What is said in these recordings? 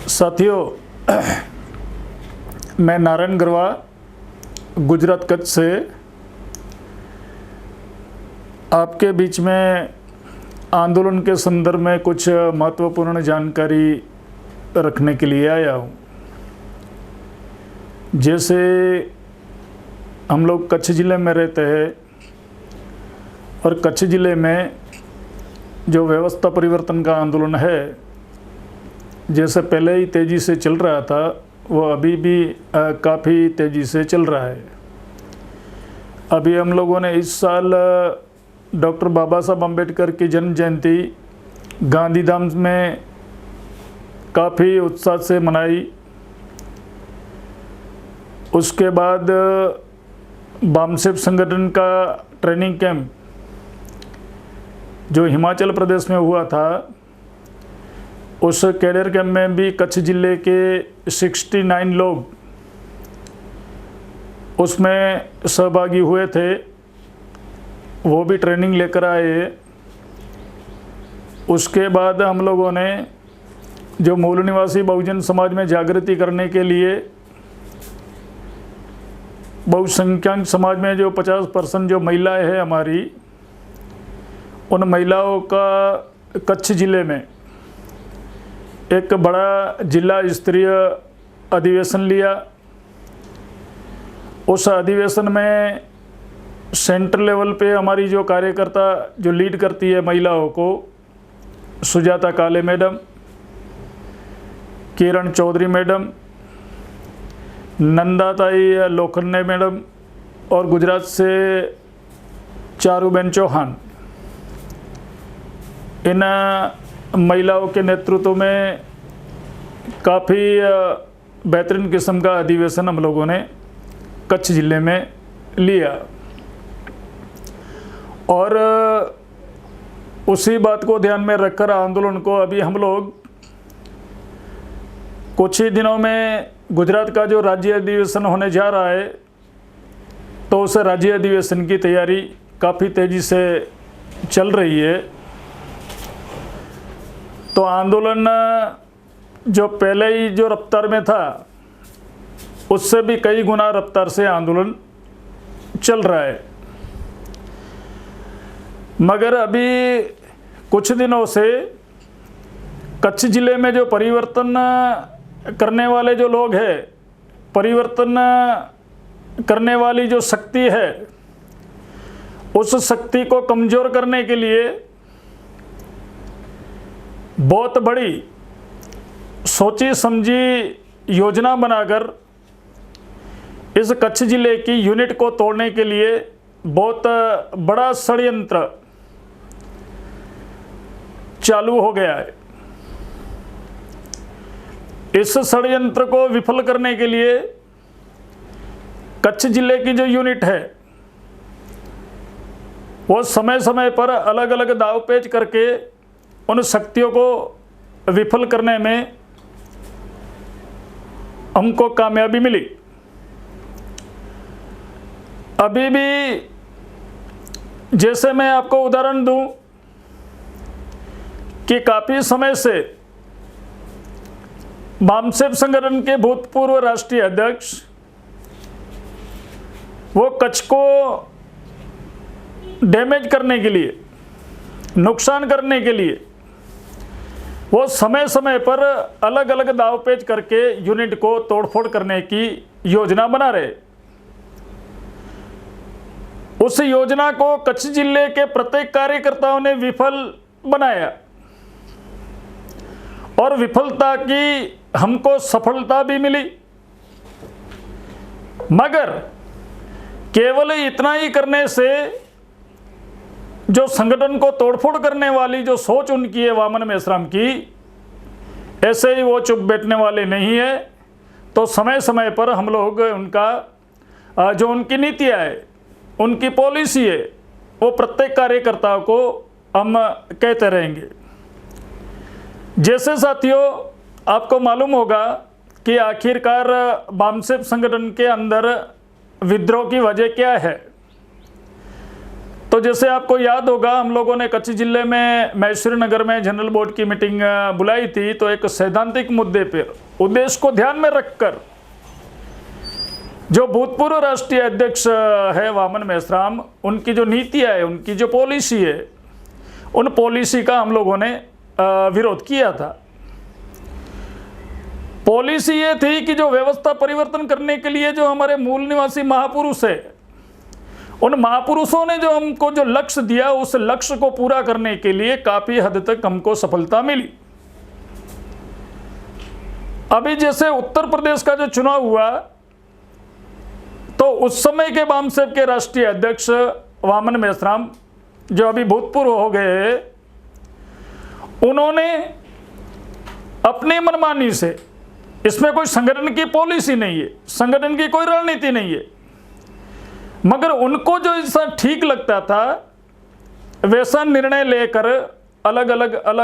साथियों, मैं नारायण गरवा गुजरात कच्छ से आपके बीच में आंदोलन के संदर्भ में कुछ महत्वपूर्ण जानकारी रखने के लिए आया हूँ। जैसे हम लोग कच्छ ज़िले में रहते हैं और कच्छ ज़िले में जो व्यवस्था परिवर्तन का आंदोलन है, जैसे पहले ही तेज़ी से चल रहा था, वो अभी भी काफ़ी तेज़ी से चल रहा है। अभी हम लोगों ने इस साल डॉक्टर बाबा साहब अम्बेडकर की जन्म जयंती गांधीधाम में काफ़ी उत्साह से मनाई। उसके बाद बामसेब संगठन का ट्रेनिंग कैंप जो हिमाचल प्रदेश में हुआ था, उस कैडर कैंप में भी कच्छ ज़िले के 69 लोग उसमें सहभागी हुए थे। वो भी ट्रेनिंग लेकर आए। उसके बाद हम लोगों ने जो मूल निवासी बहुजन समाज में जागृति करने के लिए बहुसंख्यक समाज में जो 50% जो महिलाएं हैं हमारी, उन महिलाओं का कच्छ ज़िले में एक बड़ा जिला स्तरीय अधिवेशन लिया। उस अधिवेशन में सेंटर लेवल पे हमारी जो कार्यकर्ता जो लीड करती है महिलाओं को, सुजाता काले madam, Kiran Chaudhary madam, Nandatai Lokhande madam और गुजरात से चारूबेन चौहान, इन महिलाओं के नेतृत्व में काफ़ी बेहतरीन किस्म का अधिवेशन हम लोगों ने कच्छ ज़िले में लिया। और उसी बात को ध्यान में रखकर आंदोलन को अभी हम लोग कुछ ही दिनों में गुजरात का जो राज्य अधिवेशन होने जा रहा है, तो उस राज्य अधिवेशन की तैयारी काफ़ी तेज़ी से चल रही है। तो आंदोलन जो पहले ही जो रफ्तार में था, उससे भी कई गुना रफ्तार से आंदोलन चल रहा है। मगर अभी कुछ दिनों से कच्छ ज़िले में जो परिवर्तन करने वाले जो लोग हैं, परिवर्तन करने वाली जो शक्ति है, उस शक्ति को कमज़ोर करने के लिए बहुत बड़ी सोची समझी योजना बनाकर इस कच्छ ज़िले की यूनिट को तोड़ने के लिए बहुत बड़ा षड्यंत्र चालू हो गया है। इस षड्यंत्र को विफल करने के लिए कच्छ ज़िले की जो यूनिट है, वो समय समय पर अलग अलग दावपेच करके उन शक्तियों को विफल करने में हमको कामयाबी मिली। अभी भी जैसे मैं आपको उदाहरण दूं कि काफ़ी समय से बामसेब संगठन के भूतपूर्व राष्ट्रीय अध्यक्ष वो कच्छ को डैमेज करने के लिए, नुकसान करने के लिए, वो समय समय पर अलग अलग दावपेच करके यूनिट को तोड़फोड़ करने की योजना बना रहे। उस योजना को कच्छ जिले के प्रत्येक कार्यकर्ताओं ने विफल बनाया और विफलता की हमको सफलता भी मिली। मगर केवल इतना ही करने से जो संगठन को तोड़फोड़ करने वाली जो सोच उनकी है वामन मेश्राम की, ऐसे ही वो चुप बैठने वाले नहीं है। तो समय समय पर हम लोग उनका जो उनकी नीतियाँ है, उनकी पॉलिसी है, वो प्रत्येक कार्यकर्ता को हम कहते रहेंगे। जैसे साथियों, आपको मालूम होगा कि आखिरकार बामसेब संगठन के अंदर विद्रोह की वजह क्या है। तो जैसे आपको याद होगा, हम लोगों ने कच्छ जिले में मैसूर नगर में जनरल बोर्ड की मीटिंग बुलाई थी। तो एक सैद्धांतिक मुद्दे पर उद्देश्य को ध्यान में रखकर जो भूतपूर्व राष्ट्रीय अध्यक्ष है वामन मेश्राम, उनकी जो नीतियां है, उनकी जो पॉलिसी है, उन पॉलिसी का हम लोगों ने विरोध किया था। पॉलिसी ये थी कि जो व्यवस्था परिवर्तन करने के लिए जो हमारे मूल निवासी महापुरुष है, उन महापुरुषों ने जो हमको जो लक्ष्य दिया, उस लक्ष्य को पूरा करने के लिए काफी हद तक हमको सफलता मिली। अभी जैसे उत्तर प्रदेश का जो चुनाव हुआ, तो उस समय के वामसेप के राष्ट्रीय अध्यक्ष वामन मेश्राम, जो अभी भूतपूर्व हो गए, उन्होंने अपनी मनमानी से, इसमें कोई संगठन की पॉलिसी नहीं है, संगठन की कोई रणनीति नहीं है, मगर उनको जो ऐसा ठीक लगता था वैसा निर्णय लेकर अलग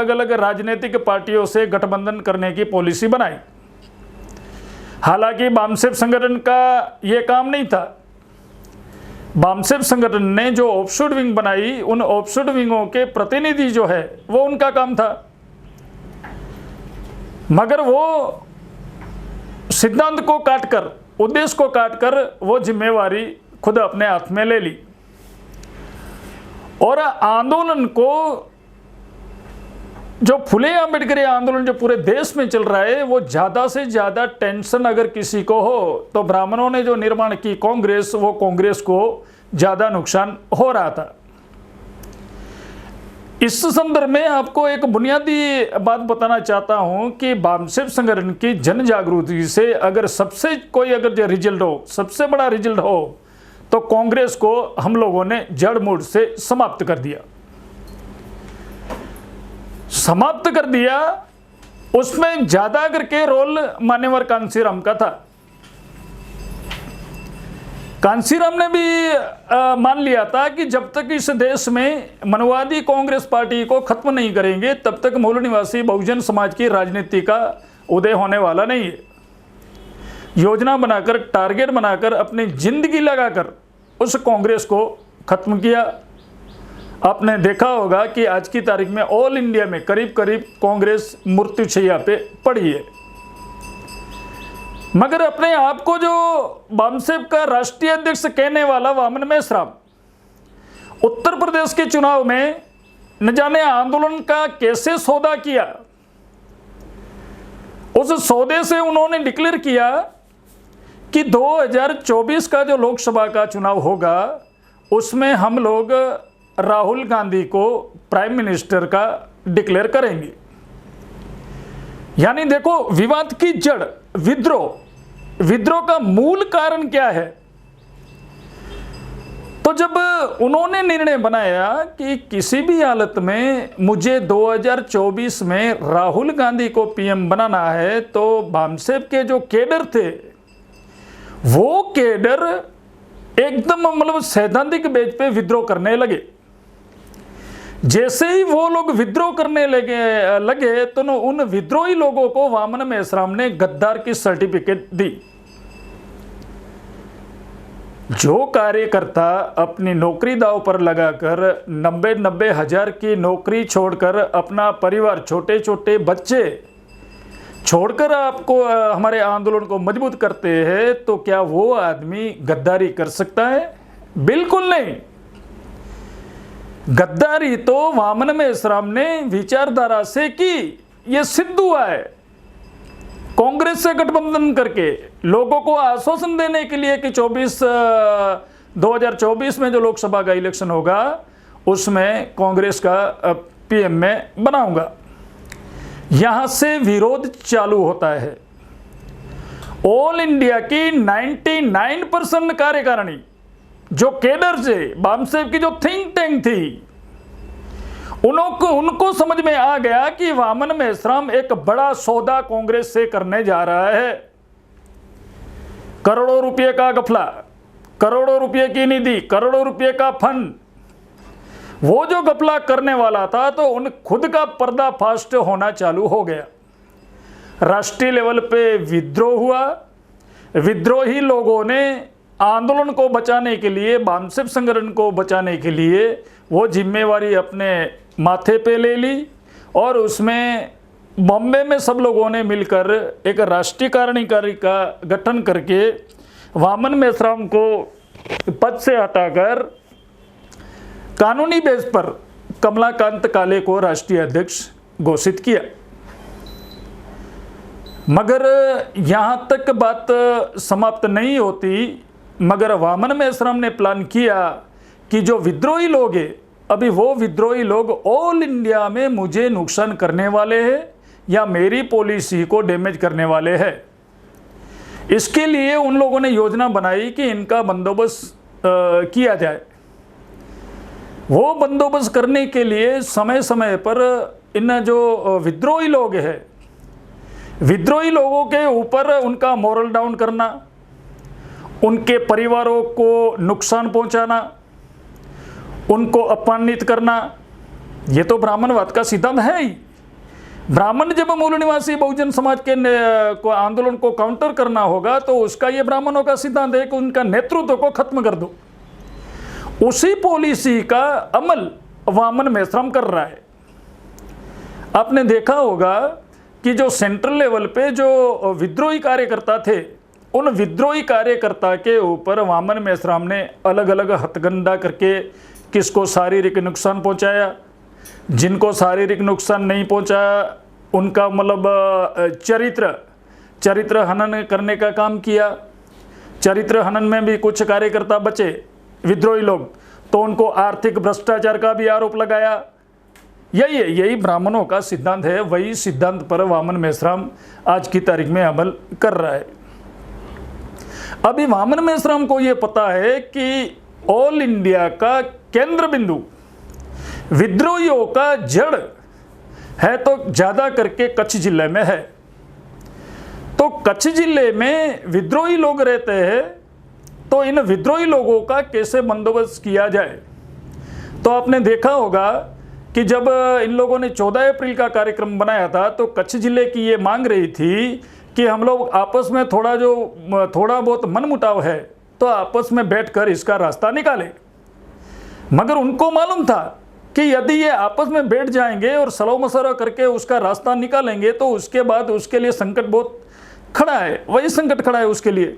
अलग राजनीतिक पार्टियों से गठबंधन करने की पॉलिसी बनाई। हालांकि वामसेप संगठन का यह काम नहीं था। वामसेप संगठन ने जो ऑफशूट विंग बनाई, उन ऑफशूट विंगों के प्रतिनिधि जो है वो उनका काम था, मगर वो सिद्धांत को काटकर, उद्देश्य को काटकर वो जिम्मेवारी खुद अपने हाथ में ले ली। और आंदोलन को, जो फुले आंबेडकरी आंदोलन जो पूरे देश में चल रहा है, वो ज्यादा से ज्यादा टेंशन अगर किसी को हो तो ब्राह्मणों ने जो निर्माण की कांग्रेस, वो कांग्रेस को ज्यादा नुकसान हो रहा था। इस संदर्भ में आपको एक बुनियादी बात बताना चाहता हूं कि वामसेप संगठन की जन जागृति से अगर सबसे कोई अगर जो रिजल्ट हो, सबसे बड़ा रिजल्ट हो, तो कांग्रेस को हम लोगों ने जड़ मूड से समाप्त कर दिया। उसमें ज्यादा करके रोल मान्यवर कांसीराम का था। कांसीराम ने भी मान लिया था कि जब तक इस देश में मनवादी कांग्रेस पार्टी को खत्म नहीं करेंगे, तब तक मूल निवासी बहुजन समाज की राजनीति का उदय होने वाला नहीं है। योजना बनाकर, टारगेट बनाकर, अपनी जिंदगी लगाकर उस कांग्रेस को खत्म किया। आपने देखा होगा कि आज की तारीख में ऑल इंडिया में करीब करीब कांग्रेस मृत्युशैया पे पड़ी है। मगर अपने आप को जो वामसेप का राष्ट्रीय अध्यक्ष कहने वाला वामन मेश्राम, उत्तर प्रदेश के चुनाव में न जाने आंदोलन का कैसे सौदा किया। उस सौदे से उन्होंने डिक्लेयर किया कि 2024 का जो लोकसभा का चुनाव होगा, उसमें हम लोग राहुल गांधी को प्राइम मिनिस्टर का डिक्लेयर करेंगे। यानी देखो, विवाद की जड़ विद्रोह का मूल कारण क्या है। तो जब उन्होंने निर्णय बनाया कि किसी भी हालत में मुझे 2024 में राहुल गांधी को पीएम बनाना है, तो वामसेप के जो केडर थे, वो केडर एकदम मतलब सैद्धांतिक बेस पे विद्रोह करने लगे। जैसे ही वो लोग विद्रोह करने लगे तो उन विद्रोही लोगों को वामन मेश्राम ने गद्दार की सर्टिफिकेट दी। जो कार्यकर्ता अपनी नौकरी दांव पर लगाकर 90 हजार की नौकरी छोड़कर, अपना परिवार, छोटे छोटे बच्चे छोड़कर आपको हमारे आंदोलन को मजबूत करते हैं, तो क्या वो आदमी गद्दारी कर सकता है? बिल्कुल नहीं। गद्दारी तो वामन मेश्राम ने विचारधारा से की। ये सिद्ध हुआ है। कांग्रेस से गठबंधन करके लोगों को आश्वासन देने के लिए कि 2024 में जो लोकसभा का इलेक्शन होगा, उसमें कांग्रेस का पीएम में बनाऊंगा। यहां से विरोध चालू होता है। ऑल इंडिया की 99% कार्यकारिणी, जो केडर से वामसेप की जो थिंक टैंक थी, उनको समझ में आ गया कि वामन मेश्राम एक बड़ा सौदा कांग्रेस से करने जा रहा है। करोड़ों रुपए का गफला, करोड़ों रुपए की निधि, करोड़ों रुपए का फंड, वो जो गफला करने वाला था, तो उन खुद का पर्दाफाश होना चालू हो गया। राष्ट्रीय लेवल पे विद्रोह हुआ। विद्रोही लोगों ने आंदोलन को बचाने के लिए, वामसिफ संगठन को बचाने के लिए वो जिम्मेवारी अपने माथे पे ले ली और उसमें बॉम्बे में सब लोगों ने मिलकर एक राष्ट्रीय कार्यकारिणी का गठन करके वामन मेश्राम को पद से हटाकर कानूनी बेस पर कमलाकांत काले को राष्ट्रीय अध्यक्ष घोषित किया। मगर यहाँ तक बात समाप्त नहीं होती, मगर वामन मेश्राम ने प्लान किया कि जो विद्रोही लोग हैं, अभी वो विद्रोही लोग ऑल इंडिया में मुझे नुकसान करने वाले हैं या मेरी पॉलिसी को डैमेज करने वाले हैं। इसके लिए उन लोगों ने योजना बनाई कि इनका बंदोबस्त किया जाए। वो बंदोबस्त करने के लिए समय समय पर इन जो विद्रोही लोग हैं, विद्रोही लोगों के ऊपर उनका मोरल डाउन करना, उनके परिवारों को नुकसान पहुंचाना, उनको अपमानित करना, ये तो ब्राह्मणवाद का सिद्धांत है ही। ब्राह्मण जब मूल निवासी बहुजन समाज के आंदोलन को काउंटर करना होगा तो उसका ये ब्राह्मणों का सिद्धांत है कि उनका नेतृत्व को खत्म कर दो। उसी पॉलिसी का अमल वामन मेश्राम कर रहा है। आपने देखा होगा कि जो सेंट्रल लेवल पे जो विद्रोही कार्यकर्ता थे, उन विद्रोही कार्यकर्ता के ऊपर वामन मेश्राम ने अलग अलग हथकंडा करके किसको शारीरिक नुकसान पहुंचाया, जिनको शारीरिक नुकसान नहीं पहुंचाया उनका मतलब चरित्र हनन करने का काम किया। चरित्र हनन में भी कुछ कार्यकर्ता बचे विद्रोही लोग, तो उनको आर्थिक भ्रष्टाचार का भी आरोप लगाया। यही ब्राह्मणों का सिद्धांत है। वही सिद्धांत पर वामन मेश्राम आज की तारीख में अमल कर रहा है। अभी वामन मेश्राम को यह पता है कि ऑल इंडिया का केंद्र बिंदु विद्रोहियों का जड़ है तो ज्यादा करके कच्छ जिले में है। तो कच्छ जिले में विद्रोही लोग रहते हैं, तो इन विद्रोही लोगों का कैसे बंदोबस्त किया जाए। तो आपने देखा होगा कि जब इन लोगों ने 14 अप्रैल का कार्यक्रम बनाया था तो कच्छ जिले की ये मांग रही थी कि हम लोग आपस में थोड़ा बहुत मनमुटाव है तो आपस में बैठकर इसका रास्ता निकालें। मगर उनको मालूम था कि यदि ये आपस में बैठ जाएंगे और सलाह मशवरा करके उसका रास्ता निकालेंगे तो उसके बाद उसके लिए संकट बहुत खड़ा है, वही संकट खड़ा है उसके लिए।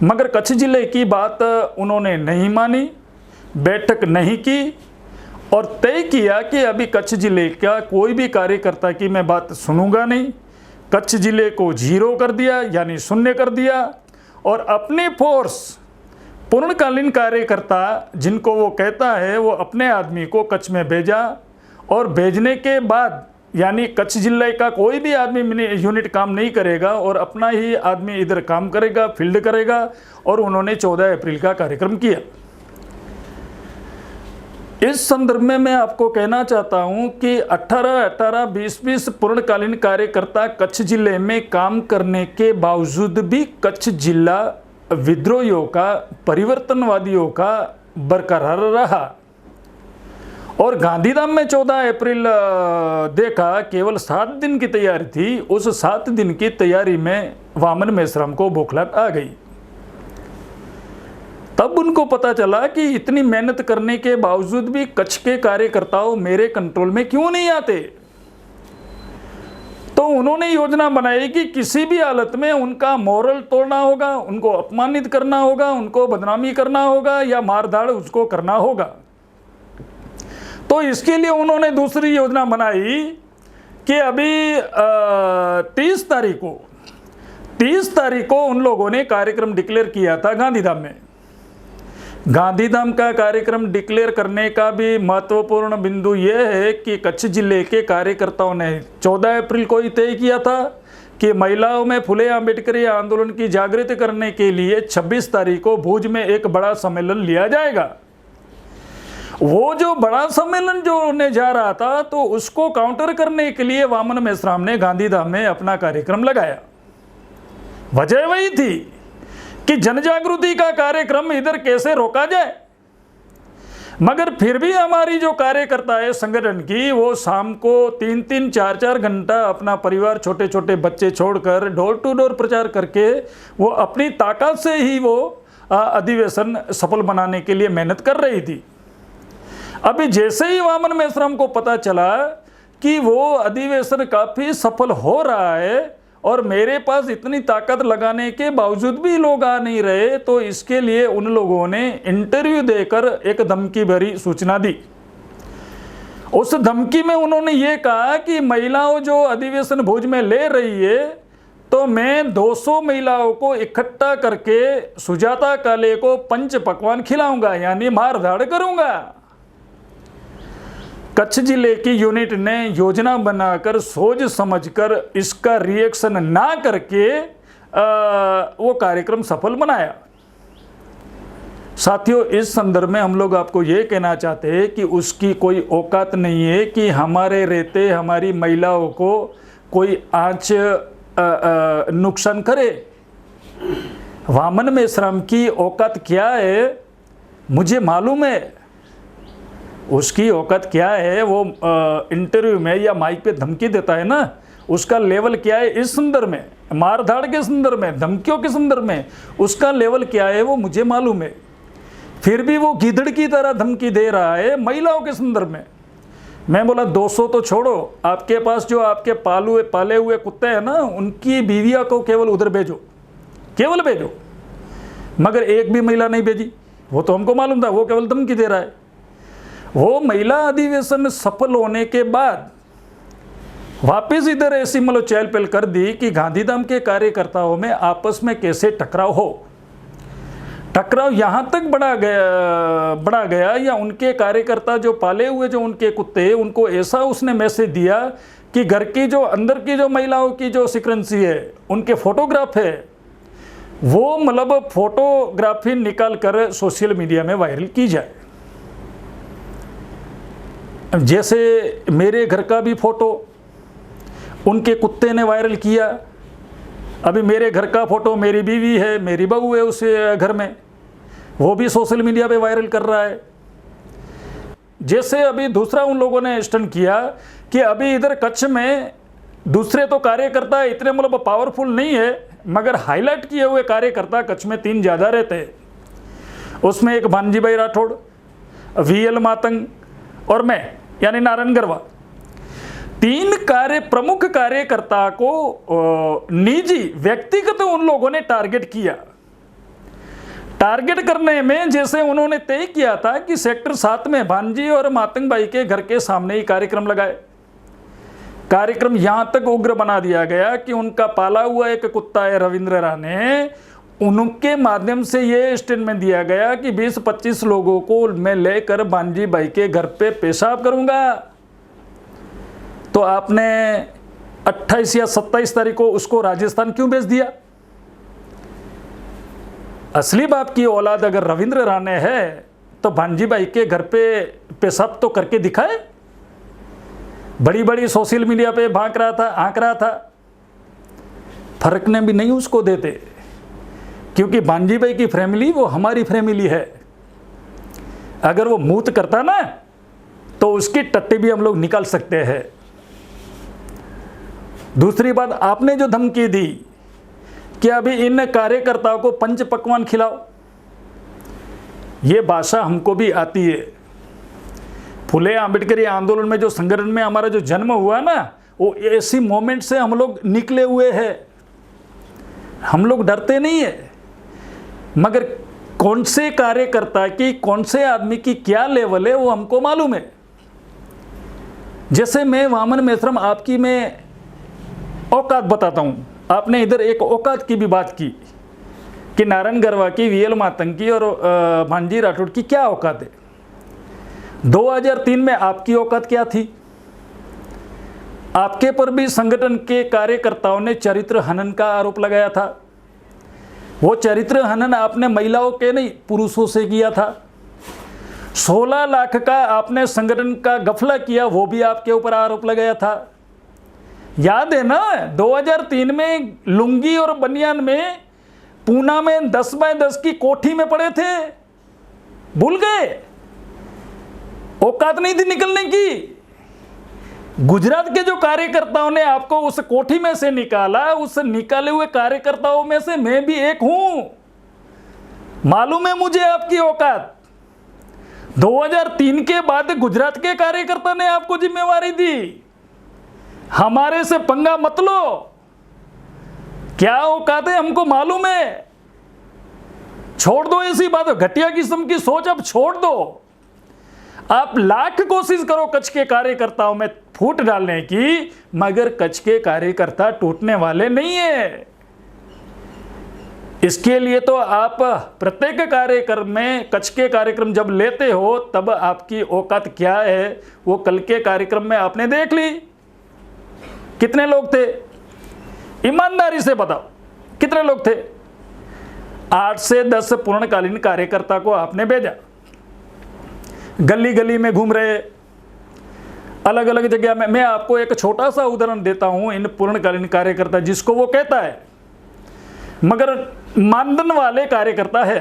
मगर कच्छ जिले की बात उन्होंने नहीं मानी, बैठक नहीं की और तय किया कि अभी कच्छ जिले का कोई भी कार्यकर्ता की मैं बात सुनूंगा नहीं। कच्छ जिले को 0 कर दिया, यानी शून्य कर दिया और अपनी फोर्स पूर्णकालीन कार्यकर्ता जिनको वो कहता है वो अपने आदमी को कच्छ में भेजा और भेजने के बाद यानी कच्छ जिले का कोई भी आदमी यूनिट काम नहीं करेगा और अपना ही आदमी इधर काम करेगा, फील्ड करेगा। और उन्होंने 14 अप्रैल का कार्यक्रम किया। इस संदर्भ में मैं आपको कहना चाहता हूं कि 18 20 पूर्णकालीन कार्यकर्ता कच्छ जिले में काम करने के बावजूद भी कच्छ जिला विद्रोहियों का, परिवर्तनवादियों का बरकरार रहा। और गांधीधाम में 14 अप्रैल देखा केवल 7 दिन की तैयारी थी। उस 7 दिन की तैयारी में वामन मेश्राम को बौखलाहट आ गई। तब उनको पता चला कि इतनी मेहनत करने के बावजूद भी कच्छ के कार्यकर्ताओं मेरे कंट्रोल में क्यों नहीं आते। तो उन्होंने योजना बनाई कि किसी भी हालत में उनका मोरल तोड़ना होगा, उनको अपमानित करना होगा, उनको बदनामी करना होगा या मारधाड़ उसको करना होगा। तो इसके लिए उन्होंने दूसरी योजना बनाई कि अभी 30 तारीख को उन लोगों ने कार्यक्रम डिक्लेयर किया था गांधीधाम में। गांधीधाम का कार्यक्रम डिक्लेयर करने का भी महत्वपूर्ण बिंदु यह है कि कच्छ जिले के कार्यकर्ताओं ने 14 अप्रैल को ही तय किया था कि महिलाओं में फुले आंबेडकरी आंदोलन की जागृति करने के लिए 26 तारीख को भुज में एक बड़ा सम्मेलन लिया जाएगा। वो जो बड़ा सम्मेलन जो होने जा रहा था तो उसको काउंटर करने के लिए वामन मेश्राम ने गांधीधाम में अपना कार्यक्रम लगाया। वजह वही थी कि जनजागृति का कार्यक्रम इधर कैसे रोका जाए। मगर फिर भी हमारी जो कार्यकर्ता है संगठन की, वो शाम को 3-3 4-4 घंटा अपना परिवार, छोटे छोटे बच्चे छोड़कर डोर टू डोर प्रचार करके वो अपनी ताकत से ही वो अधिवेशन सफल बनाने के लिए मेहनत कर रही थी। अभी जैसे ही वामन मेश्राम को पता चला कि वो अधिवेशन काफ़ी सफल हो रहा है और मेरे पास इतनी ताकत लगाने के बावजूद भी लोग आ नहीं रहे, तो इसके लिए उन लोगों ने इंटरव्यू देकर एक धमकी भरी सूचना दी। उस धमकी में उन्होंने ये कहा कि महिलाओं जो अधिवेशन भोज में ले रही है, तो मैं 200 महिलाओं को इकट्ठा करके सुजाता काले को पंच पकवान खिलाऊंगा, यानी मार धाड़ करूंगा। कच्छ जिले की यूनिट ने योजना बनाकर सोच समझकर इसका रिएक्शन ना करके वो कार्यक्रम सफल बनाया। साथियों, इस संदर्भ में हम लोग आपको ये कहना चाहते हैं कि उसकी कोई औकात नहीं है कि हमारे रहते हमारी महिलाओं को कोई आंच नुकसान करे। वामन मेश्राम की औकात क्या है मुझे मालूम है, उसकी औकात क्या है। वो इंटरव्यू में या माइक पे धमकी देता है ना, उसका लेवल क्या है इस संदर्भ में, मारधाड़ के संदर्भ में, धमकियों के संदर्भ में उसका लेवल क्या है वो मुझे मालूम है। फिर भी वो गिद्धड़ की तरह धमकी दे रहा है महिलाओं के संदर्भ में। मैं बोला 200 तो छोड़ो, आपके पास जो आपके पाले हुए कुत्ते हैं ना, उनकी बीविया को केवल उधर भेजो, केवल भेजो, मगर एक भी महिला नहीं भेजी। वो तो हमको मालूम था, वो केवल धमकी दे रहा है। वो महिला अधिवेशन सफल होने के बाद वापस इधर ऐसी मतलब चहल पहल कर दी कि गांधीधाम के कार्यकर्ताओं में आपस में कैसे टकराव हो। टकराव यहाँ तक बढ़ा गया या उनके कार्यकर्ता जो पाले हुए जो उनके कुत्ते, उनको ऐसा उसने मैसेज दिया कि घर की जो अंदर की जो महिलाओं की जो सिक्रेंसी है, उनके फोटोग्राफ है, वो मतलब फोटोग्राफी निकाल कर सोशल मीडिया में वायरल की जाए। जैसे मेरे घर का भी फोटो उनके कुत्ते ने वायरल किया। अभी मेरे घर का फोटो, मेरी बीवी है, मेरी बहू है उस घर में, वो भी सोशल मीडिया पे वायरल कर रहा है। जैसे अभी दूसरा उन लोगों ने स्टंट किया कि अभी इधर कच्छ में दूसरे तो कार्यकर्ता इतने मतलब पावरफुल नहीं है, मगर हाईलाइट किए हुए कार्यकर्ता कच्छ में 3 ज़्यादा रहते हैं। उसमें एक भानजीभाई राठौड़, VL मातंग और मैं यानी नारायण गरवा, 3 प्रमुख कार्यकर्ता को निजी व्यक्तिगत उन लोगों ने टारगेट किया। टारगेट करने में जैसे उन्होंने तय किया था कि सेक्टर 7 में भानजी और मातंग भाई के घर के सामने ही कार्यक्रम लगाए। कार्यक्रम यहां तक उग्र बना दिया गया कि उनका पाला हुआ एक कुत्ता है रविंद्र राणे, उनके माध्यम से ये स्टेटमेंट दिया गया कि 20-25 लोगों को मैं लेकर भानजी भाई के घर पे पेशाब करूंगा। तो आपने 28 या 27 तारीख को उसको राजस्थान क्यों भेज दिया? असली बाप की औलाद अगर रविंद्र राणे है तो भानजी भाई के घर पे पेशाब तो करके दिखाए। बड़ी बड़ी सोशल मीडिया पे आंक रहा था, फर्कने भी नहीं उसको देते, क्योंकि भानजी भाई की फैमिली वो हमारी फैमिली है। अगर वो मूत करता ना तो उसकी टट्टी भी हम लोग निकाल सकते हैं। दूसरी बात, आपने जो धमकी दी कि अभी इन कार्यकर्ताओं को पंच पकवान खिलाओ, ये भाषा हमको भी आती है। फुले आंबेडकरी आंदोलन में जो संगठन में हमारा जो जन्म हुआ ना, वो ऐसी मोमेंट से हम लोग निकले हुए हैं। हम लोग डरते नहीं है, मगर कौन से कार्यकर्ता की, कौन से आदमी की क्या लेवल है वो हमको मालूम है। जैसे मैं वामन मेश्राम आपकी मैं औकात बताता हूँ। आपने इधर एक औकात की भी बात की कि नारायण गरवा की, VL मातंग की और भानजी राठौड़ की क्या औकात है। 2003 में आपकी औकात क्या थी? आपके पर भी संगठन के कार्यकर्ताओं ने चरित्र हनन का आरोप लगाया था। वो चरित्र हनन आपने महिलाओं के नहीं, पुरुषों से किया था। 16 लाख का आपने संगठन का गफला किया, वो भी आपके ऊपर आरोप लगाया था। याद है ना? 2003 में लुंगी और बनियान में पूना में 10 बाय 10 की कोठी में पड़े थे, भूल गए? औकात नहीं थी निकलने की। गुजरात के जो कार्यकर्ताओं ने आपको उस कोठी में से निकाला, उस निकाले हुए कार्यकर्ताओं में से मैं भी एक हूं। मालूम है मुझे आपकी औकात। 2003 के बाद गुजरात के कार्यकर्ता ने आपको जिम्मेवारी दी। हमारे से पंगा मत लो, क्या औकात है हमको मालूम है। छोड़ दो ऐसी बात, घटिया किस्म की सोच अब छोड़ दो। आप लाख कोशिश करो कच्छ के कार्यकर्ताओं में फूट डालने की, मगर कच्छ के कार्यकर्ता टूटने वाले नहीं है। इसके लिए तो आप प्रत्येक कार्यक्रम में कच्छ के कार्यक्रम जब लेते हो तब आपकी औकात क्या है वो कल के कार्यक्रम में आपने देख ली। कितने लोग थे, ईमानदारी से बताओ कितने लोग थे। 8 से 10 पूर्णकालीन कार्यकर्ता को आपने भेजा, गली गली में घूम रहे, अलग अलग जगह में। मैं आपको एक छोटा सा उदाहरण देता हूं, इन पूर्णकालीन कार्यकर्ता जिसको वो कहता है मगर मानदंड वाले कार्यकर्ता है।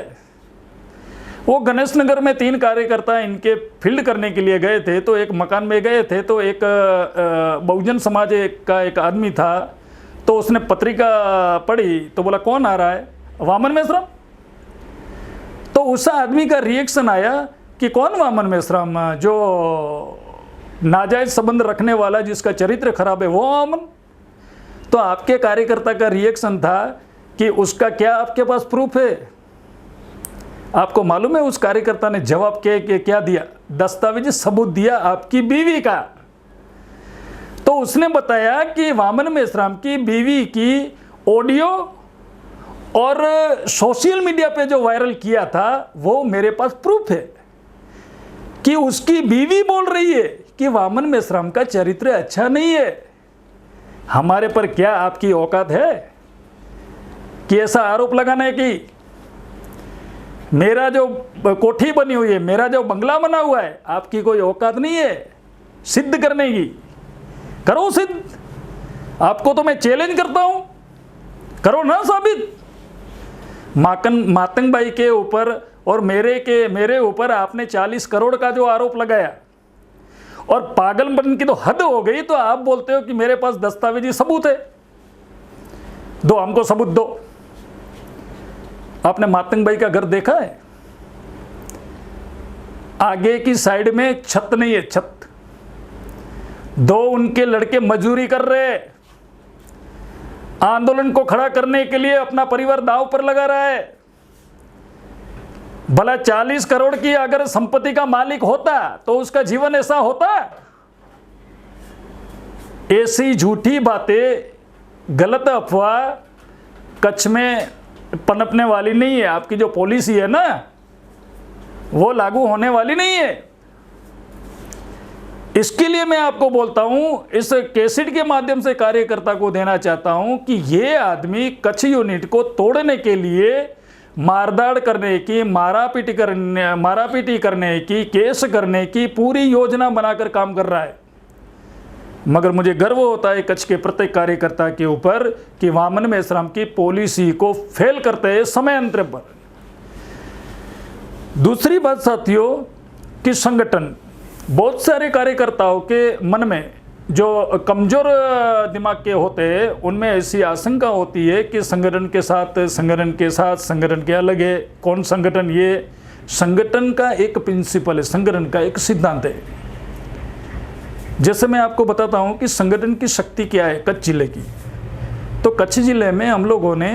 वो गणेश नगर में 3 कार्यकर्ता इनके फील्ड करने के लिए गए थे, तो एक मकान में गए थे, तो एक बहुजन समाज का एक आदमी था, तो उसने पत्रिका पढ़ी तो बोला कौन आ रहा है, वामन मेश्राम। तो उस आदमी का रिएक्शन आया कि कौन वामन मेश्राम, जो नाजायज संबंध रखने वाला जिसका चरित्र खराब है वो वामन। तो आपके कार्यकर्ता का रिएक्शन था कि उसका क्या आपके पास प्रूफ है। आपको मालूम है उस कार्यकर्ता ने जवाब क्या दिया, दस्तावेज सबूत दिया आपकी बीवी का। तो उसने बताया कि वामन मेश्राम की बीवी की ऑडियो और सोशल मीडिया पे जो वायरल किया था वो मेरे पास प्रूफ है कि उसकी बीवी बोल रही है कि वामन मेश्राम का चरित्र अच्छा नहीं है। हमारे पर क्या आपकी औकात है कि ऐसा आरोप लगाने की। मेरा जो कोठी बनी हुई है, मेरा जो बंगला बना हुआ है, आपकी कोई औकात नहीं है सिद्ध करने की। करो सिद्ध, आपको तो मैं चैलेंज करता हूं, करो ना साबित। मातंग भाई के ऊपर और मेरे ऊपर आपने 40 करोड़ का जो आरोप लगाया और पागलपन की तो हद हो गई, तो आप बोलते हो कि मेरे पास दस्तावेजी सबूत है। दो, हमको सबूत दो। आपने मातंग भाई का घर देखा है? आगे की साइड में छत नहीं है, छत। 2 उनके लड़के मजदूरी कर रहे हैं, आंदोलन को खड़ा करने के लिए अपना परिवार दांव पर लगा रहा है। भला 40 करोड़ की अगर संपत्ति का मालिक होता तो उसका जीवन ऐसा होता? ऐसी झूठी बातें, गलत अफवाह कच्छ में पनपने वाली नहीं है। आपकी जो पॉलिसी है ना वो लागू होने वाली नहीं है। इसके लिए मैं आपको बोलता हूं, इस कैसेट के माध्यम से कार्यकर्ता को देना चाहता हूं कि ये आदमी कच्छ यूनिट को तोड़ने के लिए मारदाड़ करने की, मारापीटी करने की, केस करने की पूरी योजना बनाकर काम कर रहा है। मगर मुझे गर्व होता है कच्छ के प्रत्येक कार्यकर्ता के ऊपर कि वामन मेश्राम की पॉलिसी को फेल करते हैं समय अंतर पर। दूसरी बात साथियों कि संगठन, बहुत सारे कार्यकर्ताओं के मन में जो कमजोर दिमाग के होते हैं उनमें ऐसी आशंका होती है कि संगठन के संगठन के अलग है। कौन संगठन? ये संगठन का एक प्रिंसिपल है, संगठन का एक सिद्धांत है। जैसे मैं आपको बताता हूं कि संगठन की शक्ति क्या है कच्छ जिले की। तो कच्छ जिले में हम लोगों ने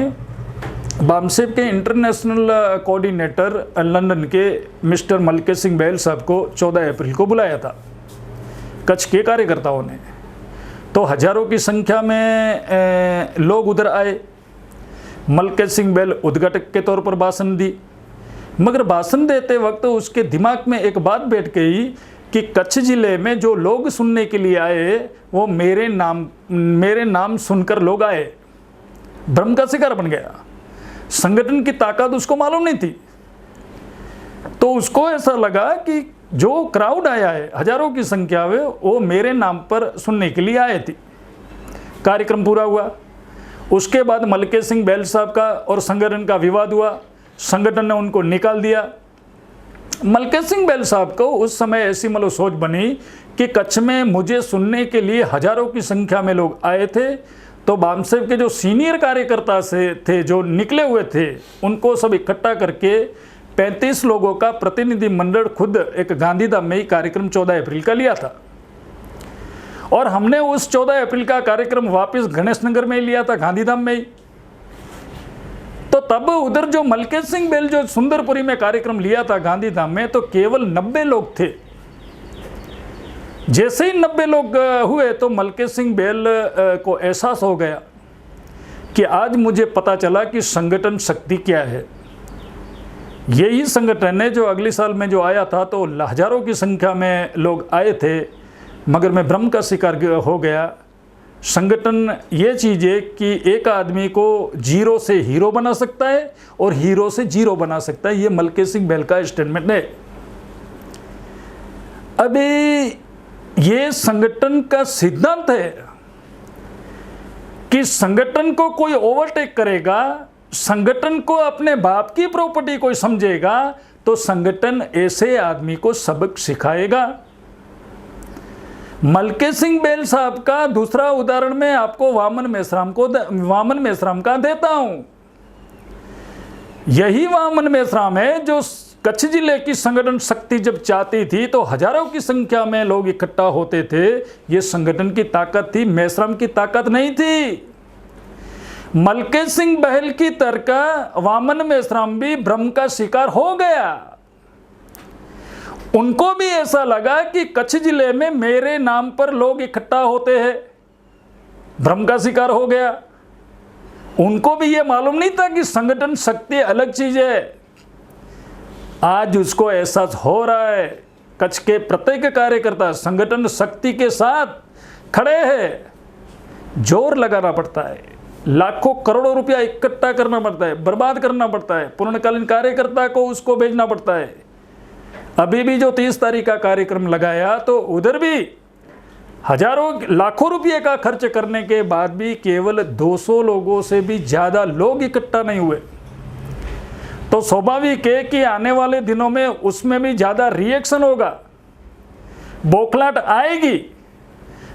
बामसेब के इंटरनेशनल कोऑर्डिनेटर लंदन के मिस्टर मलके सिंह बहल साहब को 14 अप्रैल को बुलाया था कच्छ के कार्यकर्ताओं ने। तो हजारों की संख्या में लोग उधर आए। मलके सिंह बहल उद्घाटक के तौर पर भाषण दी, मगर भाषण देते वक्त उसके दिमाग में एक बात बैठ गई कि कच्छ जिले में जो लोग सुनने के लिए आए वो मेरे नाम सुनकर लोग आए। भ्रम का शिकार बन गया। संगठन की ताकत उसको मालूम नहीं थी। तो उसको ऐसा लगा कि जो क्राउड आया है हजारों की संख्या में वो मेरे नाम पर सुनने के लिए आए थे। कार्यक्रम पूरा हुआ। उसके बाद मलके सिंह बहल साहब का और संगठन का विवाद हुआ। संगठन ने उनको निकाल दिया। मलके सिंह बहल साहब को उस समय ऐसी सोच बनी कि कच्छ में मुझे सुनने के लिए हजारों की संख्या में लोग आए थे, तो बामसेब के जो सीनियर कार्यकर्ता से थे, जो निकले हुए थे, उनको सब इकट्ठा करके 35 लोगों का प्रतिनिधि मंडल खुद एक गांधीधाम में ही कार्यक्रम 14 अप्रैल का लिया था। और हमने उस 14 अप्रैल का कार्यक्रम वापस गणेश नगर में ही लिया था, गांधीधाम में ही। तो तब उधर जो मलकेश सिंह बैल जो सुंदरपुरी में कार्यक्रम लिया था गांधीधाम में, तो केवल 90 लोग थे। जैसे ही 90 लोग हुए तो मलकेश सिंह बैल को एहसास हो गया कि आज मुझे पता चला कि संगठन शक्ति क्या है। यही संगठन है जो अगले साल में जो आया था तो हजारों की संख्या में लोग आए थे, मगर मैं भ्रम का शिकार हो गया। संगठन ये चीज़ है कि एक आदमी को जीरो से हीरो बना सकता है और हीरो से जीरो बना सकता है। ये मलकेश सिंह बैल का स्टेटमेंट है। अभी ये संगठन का सिद्धांत है कि संगठन को कोई ओवरटेक करेगा, संगठन को अपने बाप की प्रॉपर्टी कोई समझेगा, तो संगठन ऐसे आदमी को सबक सिखाएगा। मलकेश सिंह बैल साहब का दूसरा उदाहरण मैं आपको वामन मेश्राम का देता हूं। यही वामन मेश्राम है जो कच्छ जिले की संगठन शक्ति जब चाहती थी तो हजारों की संख्या में लोग इकट्ठा होते थे। ये संगठन की ताकत थी, मेश्राम की ताकत नहीं थी। मलकेश सिंह बहल की तरह वामन मेश्राम भी भ्रम का शिकार हो गया। उनको भी ऐसा लगा कि कच्छ जिले में मेरे नाम पर लोग इकट्ठा होते हैं, भ्रम का शिकार हो गया। उनको भी यह मालूम नहीं था कि संगठन शक्ति अलग चीज है। आज उसको एहसास हो रहा है। कच्छ के प्रत्येक कार्यकर्ता संगठन शक्ति के साथ खड़े हैं। जोर लगाना पड़ता है, लाखों करोड़ों रुपया इकट्ठा करना पड़ता है, बर्बाद करना पड़ता है, पूर्णकालीन कार्यकर्ता को उसको भेजना पड़ता है। अभी भी जो 30 तारीख का कार्यक्रम लगाया तो उधर भी हजारों लाखों रुपये का खर्च करने के बाद भी केवल 200 लोगों से भी ज़्यादा लोग इकट्ठा नहीं हुए। तो स्वाभाविक है कि आने वाले दिनों में उसमें भी ज़्यादा रिएक्शन होगा, बौखलाहट आएगी।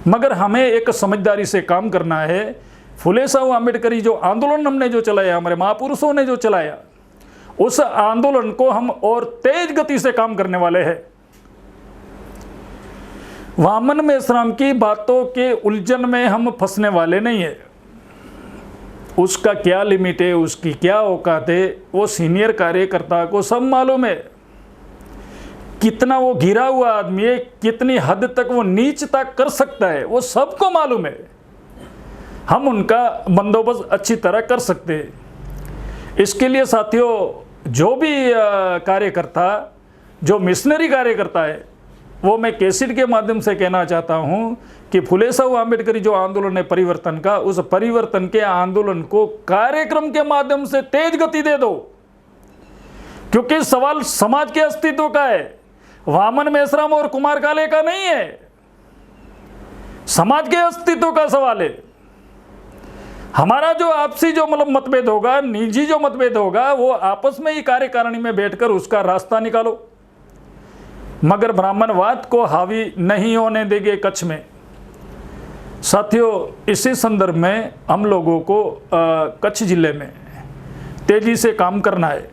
मगर हमें एक समझदारी से काम करना है। फुले साहब आंबेडकरी जो आंदोलन हमने जो चलाया, हमारे महापुरुषों ने जो चलाया, उस आंदोलन को हम और तेज गति से काम करने वाले हैं। वामन मेश्राम की बातों के उलझन में हम फंसने वाले नहीं है। उसका क्या लिमिट है, उसकी क्या औकात है, वो सीनियर कार्यकर्ता को सब मालूम है। कितना वो घिरा हुआ आदमी है, कितनी हद तक वो नीचता कर सकता है, वो सबको मालूम है। हम उनका बंदोबस्त अच्छी तरह कर सकते हैं। इसके लिए साथियों, जो भी कार्यकर्ता, जो मिशनरी कार्यकर्ता है, वो मैं कैसेट के माध्यम से कहना चाहता हूं कि फुले साहब आंबेडकरी जो आंदोलन है परिवर्तन का, उस परिवर्तन के आंदोलन को कार्यक्रम के माध्यम से तेज गति दे दो, क्योंकि सवाल समाज के अस्तित्व का है, वामन मेश्राम और कुमार काले का नहीं है। समाज के अस्तित्व का सवाल है। हमारा जो आपसी जो मतभेद होगा, निजी जो मतभेद होगा, वो आपस में ही कार्यकारिणी में बैठकर उसका रास्ता निकालो, मगर ब्राह्मणवाद को हावी नहीं होने देंगे कच्छ में। साथियों, इसी संदर्भ में हम लोगों को कच्छ जिले में तेजी से काम करना है।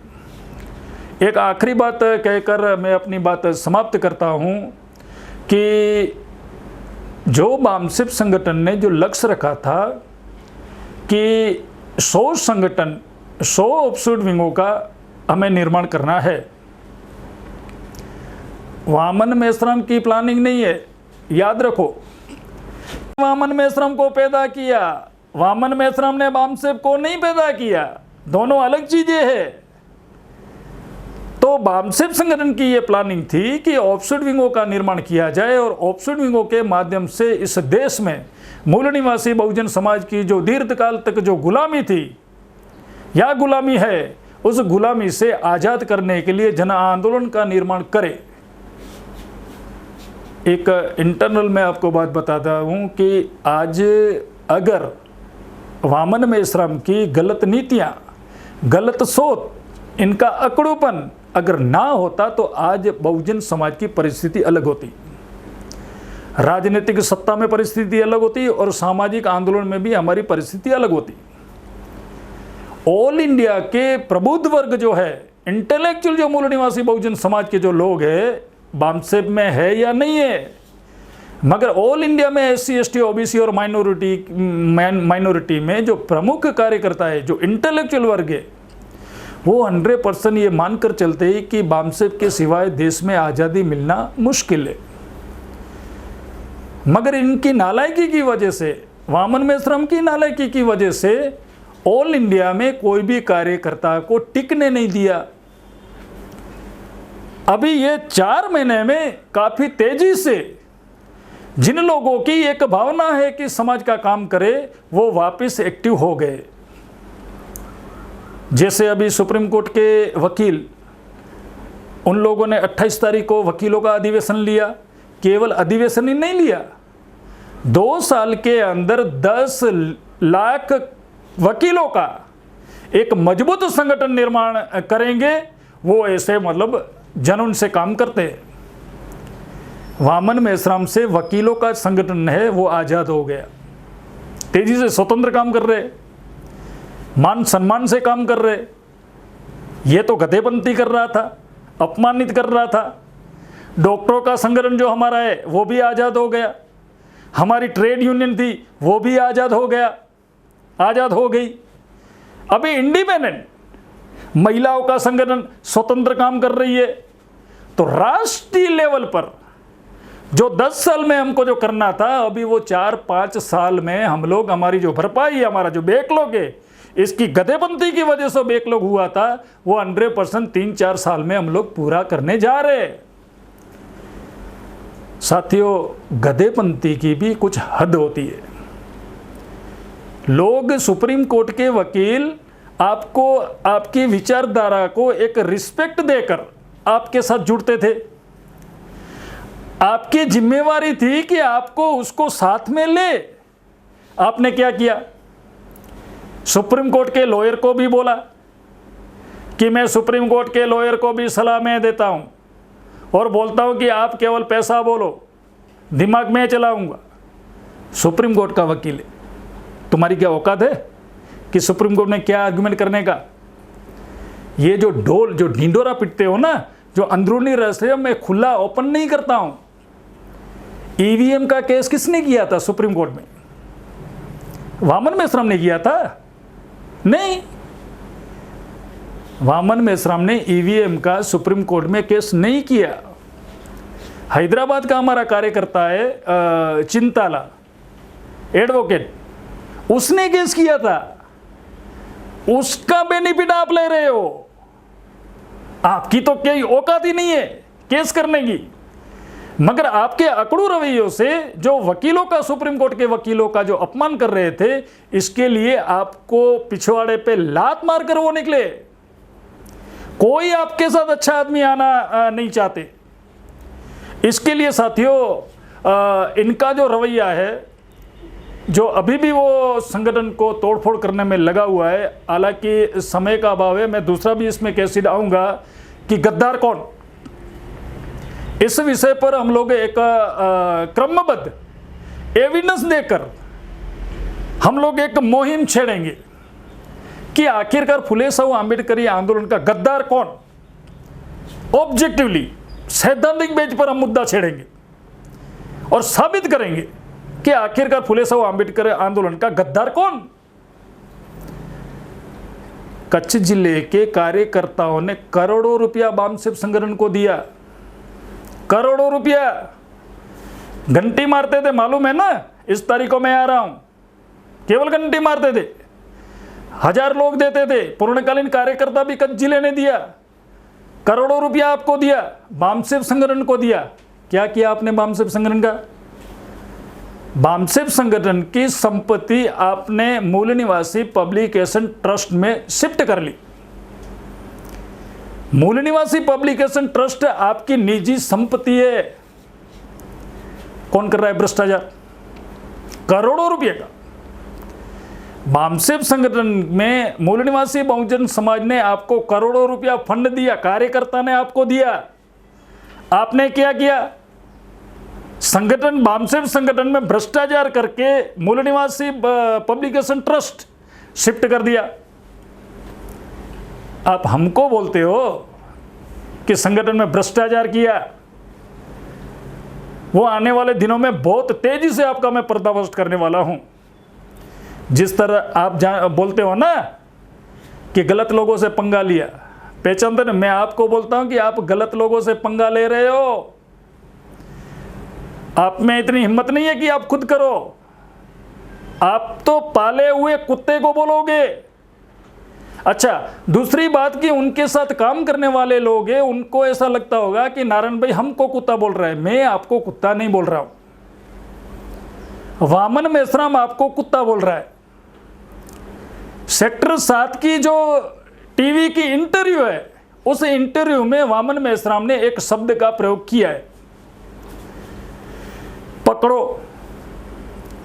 एक आखिरी बात कहकर मैं अपनी बात समाप्त करता हूं कि जो बामसेब संगठन ने जो लक्ष्य रखा था कि 100 संगठन, 100 ऑफशूट विंगों का हमें निर्माण करना है, वामन मेश्राम की प्लानिंग नहीं है। याद रखो, वामन मेश्राम को पैदा किया, वामन मेश्राम ने बामसेब को नहीं पैदा किया, दोनों अलग चीजें हैं। तो बामसेब संगठन की ये प्लानिंग थी कि ऑफशूट विंगों का निर्माण किया जाए और ऑफशूट विंगों के माध्यम से इस देश में मूल निवासी बहुजन समाज की जो दीर्घकाल तक जो गुलामी थी या गुलामी है, उस गुलामी से आज़ाद करने के लिए जन आंदोलन का निर्माण करे। एक इंटरनल मैं आपको बात बताता हूँ कि आज अगर वामन मेश्राम की गलत नीतियाँ, गलत सोच, इनका अकड़ूपन अगर ना होता तो आज बहुजन समाज की परिस्थिति अलग होती। राजनीतिक सत्ता में परिस्थिति अलग होती और सामाजिक आंदोलन में भी हमारी परिस्थिति अलग होती। ऑल इंडिया के प्रबुद्ध वर्ग जो है, इंटेलेक्चुअल जो मूल निवासी बहुजन समाज के जो लोग हैं, बामसेब में है या नहीं है, मगर ऑल इंडिया में SC ST OBC और माइनॉरिटी में जो प्रमुख कार्यकर्ता है, जो इंटेलेक्चुअल वर्ग है, वो 100% ये मानकर चलते हैं कि बामसेब के सिवाय देश में आज़ादी मिलना मुश्किल है। मगर इनकी नालायकी की वजह से, वामन मेश्राम की नालायकी की वजह से ऑल इंडिया में कोई भी कार्यकर्ता को टिकने नहीं दिया। अभी ये 4 महीने में काफ़ी तेजी से जिन लोगों की एक भावना है कि समाज का काम करे, वो वापस एक्टिव हो गए। जैसे अभी सुप्रीम कोर्ट के वकील, उन लोगों ने 28 तारीख को वकीलों का अधिवेशन लिया। केवल अधिवेशन ही नहीं लिया, 2 साल के अंदर 10 लाख वकीलों का एक मजबूत संगठन निर्माण करेंगे। वो ऐसे मतलब जुनून से काम करते हैं। वामन मेश्राम से वकीलों का संगठन है वो आज़ाद हो गया, तेजी से स्वतंत्र काम कर रहे, मान सम्मान से काम कर रहे। ये तो गधेपंती कर रहा था, अपमानित कर रहा था। डॉक्टरों का संगठन जो हमारा है वो भी आज़ाद हो गया। हमारी ट्रेड यूनियन थी वो भी आज़ाद हो गया, आज़ाद हो गई। अभी इंडिपेंडेंट महिलाओं का संगठन स्वतंत्र काम कर रही है। तो राष्ट्रीय लेवल पर जो 10 साल में हमको जो करना था, अभी वो 4-5 साल में हम लोग, हमारी जो भरपाई, हमारा जो बैकलॉग है, इसकी गधेपंती की वजह से बैकलॉग हुआ था, वो 100% 3-4 साल में हम लोग पूरा करने जा रहे हैं। साथियों, गधेपंती की भी कुछ हद होती है। लोग, सुप्रीम कोर्ट के वकील आपको, आपकी विचारधारा को एक रिस्पेक्ट देकर आपके साथ जुड़ते थे। आपकी जिम्मेवारी थी कि आपको उसको साथ में ले। आपने क्या किया? सुप्रीम कोर्ट के लॉयर को भी बोला कि मैं सुप्रीम कोर्ट के लॉयर को भी सलाह में देता हूं और बोलता हूं कि आप केवल पैसा बोलो, दिमाग में चलाऊंगा। सुप्रीम कोर्ट का वकील है, तुम्हारी क्या औकात है कि सुप्रीम कोर्ट में क्या आर्गुमेंट करने का? ये जो ढोल, जो ढिंडोरा पिटते हो ना, जो अंदरूनी रहस्य मैं खुला ओपन नहीं करता हूं। ईवीएम का केस किसने किया था सुप्रीम कोर्ट में? वामन मेश्राम ने किया था? नहीं, वामन मेश्राम ने ईवीएम का सुप्रीम कोर्ट में केस नहीं किया। हैदराबाद का हमारा कार्यकर्ता है चिंताला एडवोकेट, उसने केस किया था। उसका बेनिफिट आप ले रहे हो। आपकी तो कोई औकात ही नहीं है केस करने की। मगर आपके अकड़ू रवैयों से जो वकीलों का, सुप्रीम कोर्ट के वकीलों का जो अपमान कर रहे थे, इसके लिए आपको पिछवाड़े पे लात मारकर वो निकले। कोई आपके साथ अच्छा आदमी आना नहीं चाहते। इसके लिए साथियों, इनका जो रवैया है, जो अभी भी वो संगठन को तोड़फोड़ करने में लगा हुआ है, हालांकि समय का अभाव है, मैं दूसरा भी इसमें कैसे आऊँगा कि गद्दार कौन, इस विषय पर हम लोग एक क्रमबद्ध एविडेंस देकर हम लोग एक मुहिम छेड़ेंगे कि आखिरकार फुले साहू आंबेडकरी आंदोलन का गद्दार कौन। ऑब्जेक्टिवली, सैद्धांतिक बेस पर हम मुद्दा छेड़ेंगे और साबित करेंगे कि आखिरकार फुले साहू आंबेडकर आंदोलन का गद्दार कौन। कच्छ जिले के कार्यकर्ताओं ने करोड़ों रुपया बामसेब संगठन को दिया, करोड़ों रुपया। घंटी मारते थे, मालूम है ना, इस तारीखों में आ रहा हूं, केवल घंटी मारते थे। 1000 लोग देते थे। पूर्णकालीन कार्यकर्ता भी कच्छ जिले ने दिया, करोड़ों रुपया आपको दिया, बामसेब संगठन को दिया। क्या किया आपने बामसेब संगठन का? बामसेब संगठन की संपत्ति आपने मूल निवासी पब्लिकेशन ट्रस्ट में शिफ्ट कर ली। मूल निवासी पब्लिकेशन ट्रस्ट आपकी निजी संपत्ति है। कौन कर रहा है भ्रष्टाचार? करोड़ों रुपए का। बामसेब संगठन में मूल निवासी बहुजन समाज ने आपको करोड़ों रुपया फंड दिया, कार्यकर्ता ने आपको दिया। आपने क्या किया? संगठन बामसेव संगठन में भ्रष्टाचार करके मूल निवासी पब्लिकेशन ट्रस्ट शिफ्ट कर दिया। आप हमको बोलते हो कि संगठन में भ्रष्टाचार किया। वो आने वाले दिनों में बहुत तेजी से आपका मैं पर्दाफाश करने वाला हूं। जिस तरह आप बोलते हो ना कि गलत लोगों से पंगा लिया, पहचानते ना, मैं आपको बोलता हूं कि आप गलत लोगों से पंगा ले रहे हो। आप में इतनी हिम्मत नहीं है कि आप खुद करो। आप तो पाले हुए कुत्ते को बोलोगे। अच्छा, दूसरी बात कि उनके साथ काम करने वाले लोग हैं, उनको ऐसा लगता होगा कि नारायण भाई हमको कुत्ता बोल रहा है। मैं आपको कुत्ता नहीं बोल रहा हूं, वामन मेश्राम आपको कुत्ता बोल रहा है। सेक्टर 7 की जो टीवी की इंटरव्यू है, उस इंटरव्यू में वामन मेश्राम ने एक शब्द का प्रयोग किया है, पकड़ो,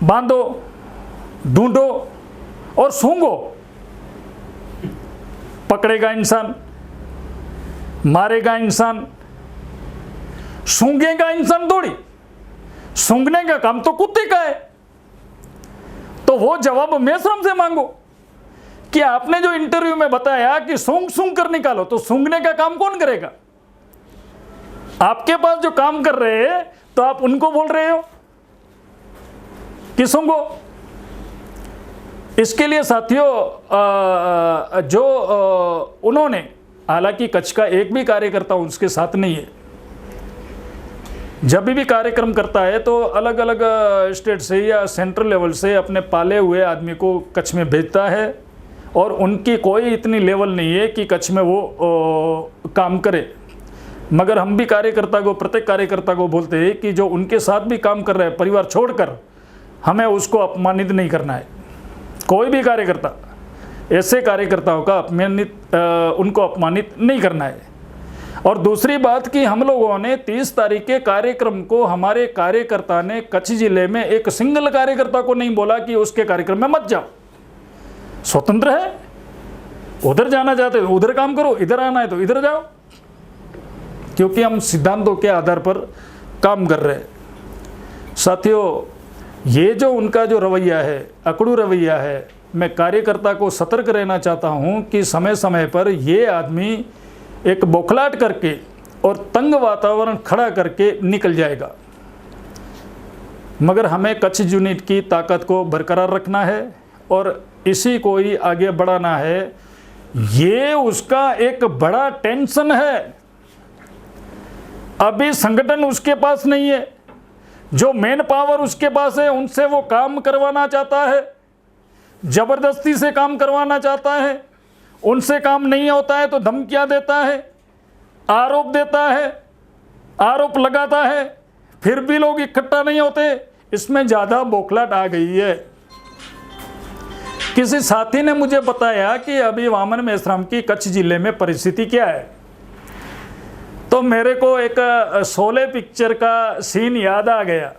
बांधो, ढूंढो और सूंघो। पकड़ेगा इंसान, मारेगा इंसान, सूंघेगा इंसान थोड़ी। सूंघने का काम तो कुत्ते का है। तो वो जवाब मेश्राम से मांगो कि आपने जो इंटरव्यू में बताया कि सूंघ सूंघ कर निकालो, तो सूंघने का काम कौन करेगा? आपके पास जो काम कर रहे हैं तो आप उनको बोल रहे हो कि सूंघो। इसके लिए साथियों जो उन्होंने, हालांकि कच्छ का एक भी कार्यकर्ता उसके साथ नहीं है, जब भी कार्यक्रम करता है तो अलग अलग स्टेट से या सेंट्रल लेवल से अपने पाले हुए आदमी को कच्छ में भेजता है, और उनकी कोई इतनी लेवल नहीं है कि कच्छ में वो काम करे। मगर हम भी कार्यकर्ता को, प्रत्येक कार्यकर्ता को बोलते हैं कि जो उनके साथ भी काम कर रहे हैं परिवार छोड़कर, हमें उसको अपमानित नहीं करना है। कोई भी कार्यकर्ता, ऐसे कार्यकर्ताओं का उनको अपमानित नहीं करना है। और दूसरी बात कि हम लोगों ने 30 तारीख के कार्यक्रम को, हमारे कार्यकर्ता ने कच्छ जिले में एक सिंगल कार्यकर्ता को नहीं बोला कि उसके कार्यक्रम में मत जाओ, स्वतंत्र है। उधर जाना चाहते हो उधर काम करो, इधर आना है तो इधर जाओ, क्योंकि हम सिद्धांतों के आधार पर काम कर रहे हैं। साथियों, ये जो उनका जो रवैया है, अकड़ू रवैया है, मैं कार्यकर्ता को सतर्क रहना चाहता हूँ कि समय समय पर ये आदमी एक बौखलाहट करके और तंग वातावरण खड़ा करके निकल जाएगा। मगर हमें कच्छ यूनिट की ताकत को बरकरार रखना है और इसी को ही आगे बढ़ाना है। ये उसका एक बड़ा टेंशन है। अभी संगठन उसके पास नहीं है, जो मेन पावर उसके पास है उनसे वो काम करवाना चाहता है, जबरदस्ती से काम करवाना चाहता है। उनसे काम नहीं होता है तो धमकियां देता है, आरोप देता है, आरोप लगाता है, फिर भी लोग इकट्ठा नहीं होते। इसमें ज़्यादा बौखलाहट आ गई है। किसी साथी ने मुझे बताया कि अभी वामन मेश्राम की कच्छ जिले में परिस्थिति क्या है, तो मेरे को एक शोले पिक्चर का सीन याद आ गया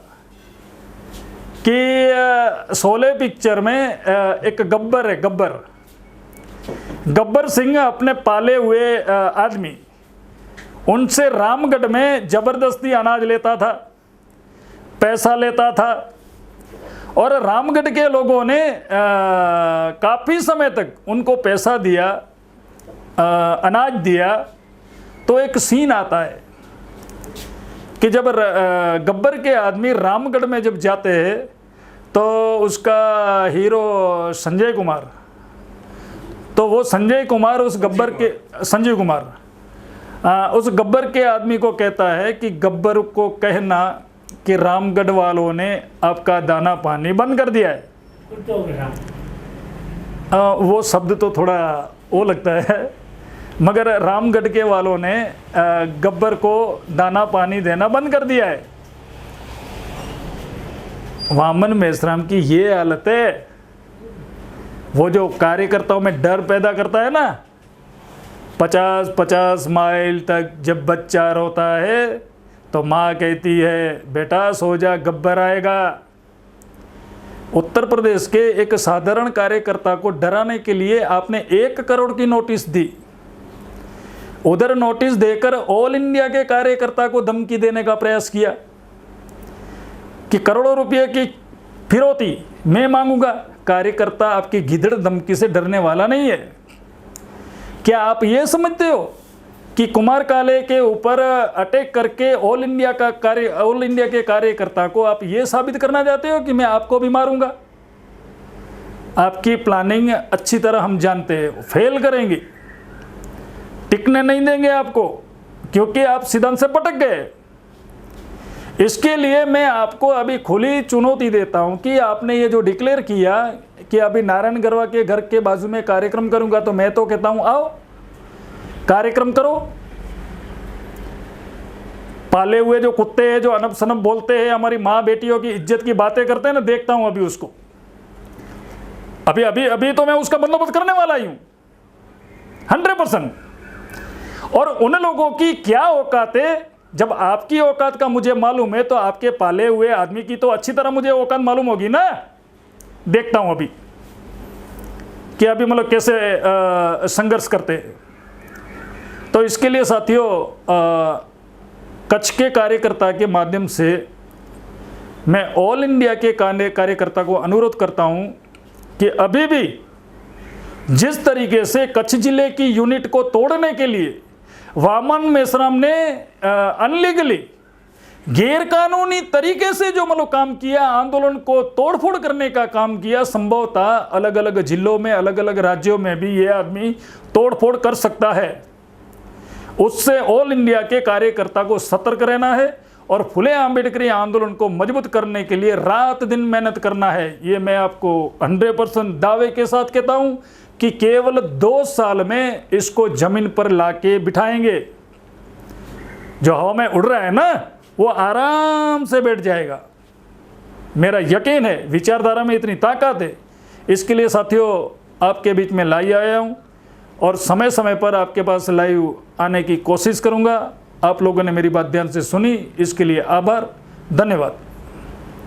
कि शोले पिक्चर में एक गब्बर है, गब्बर सिंह अपने पाले हुए आदमी, उनसे रामगढ़ में ज़बरदस्ती अनाज लेता था, पैसा लेता था, और रामगढ़ के लोगों ने काफ़ी समय तक उनको पैसा दिया, अनाज दिया। तो एक सीन आता है कि जब गब्बर के आदमी रामगढ़ में जब जाते हैं तो उसका हीरो संजय कुमार, तो वो संजय कुमार उस गब्बर के उस गब्बर के आदमी को कहता है कि गब्बर को कहना कि रामगढ़ वालों ने आपका दाना पानी बंद कर दिया है। वो शब्द तो थोड़ा वो लगता है, मगर रामगढ़ के वालों ने गब्बर को दाना पानी देना बंद कर दिया है। वामन मेश्राम की ये हालत है। वो जो कार्यकर्ताओं में डर पैदा करता है ना, 50-50 माइल तक जब बच्चा रोता है तो माँ कहती है बेटा सो जा, गब्बर आएगा। उत्तर प्रदेश के एक साधारण कार्यकर्ता को डराने के लिए आपने 1 करोड़ की नोटिस दी। उधर नोटिस देकर ऑल इंडिया के कार्यकर्ता को धमकी देने का प्रयास किया। कि करोड़ों रुपये की फिरौती मैं मांगूंगा। कार्यकर्ता आपकी गिदड़ धमकी से डरने वाला नहीं है। क्या आप ये समझते हो कि कुमार काले के ऊपर अटैक करके ऑल इंडिया के कार्यकर्ता को आप ये साबित करना चाहते हो कि मैं आपको भी मारूंगा? आपकी प्लानिंग अच्छी तरह हम जानते हैं, फेल करेंगी, टिकने नहीं देंगे आपको, क्योंकि आप सिद्धांत से भटक गए। इसके लिए मैं आपको अभी खुली चुनौती देता हूं कि आपने ये जो डिक्लेयर किया कि अभी नारायण गरवा के घर के बाजू में कार्यक्रम करूंगा, तो मैं तो कहता हूं आओ कार्यक्रम करो। पाले हुए जो कुत्ते हैं, जो अनब सनब बोलते हैं, हमारी माँ बेटियों की इज्जत की बातें करते हैं ना, देखता हूं अभी उसको। अभी तो मैं उसका बंदोबस्त करने वाला ही हूं 100%। और उन लोगों की क्या औकात है, जब आपकी औकात का मुझे मालूम है तो आपके पाले हुए आदमी की तो अच्छी तरह मुझे औकात मालूम होगी ना। देखता हूं अभी कि अभी मतलब कैसे संघर्ष करते हैं। तो इसके लिए साथियों, कच्छ के कार्यकर्ता के माध्यम से मैं ऑल इंडिया के कार्यकर्ता को अनुरोध करता हूं कि अभी भी जिस तरीके से कच्छ जिले की यूनिट को तोड़ने के लिए वामन मेश्राम ने अनलीगली गैर कानूनी तरीके से जो मतलब काम किया, आंदोलन को तोड़फोड़ करने का काम किया, संभवतः अलग अलग जिलों में, अलग अलग राज्यों में भी ये आदमी तोड़फोड़ कर सकता है। उससे ऑल इंडिया के कार्यकर्ता को सतर्क रहना है और फुले आंबेडकरी आंदोलन को मजबूत करने के लिए रात दिन मेहनत करना है। ये मैं आपको 100% दावे के साथ कहता हूं कि केवल 2 साल में इसको जमीन पर लाके बिठाएंगे। जो हवा में उड़ रहा है ना, वो आराम से बैठ जाएगा। मेरा यकीन है, विचारधारा में इतनी ताकत है। इसके लिए साथियों आपके बीच में लाई आया हूं और समय समय पर आपके पास लाइव आने की कोशिश करूंगा। आप लोगों ने मेरी बात ध्यान से सुनी, इसके लिए आभार, धन्यवाद।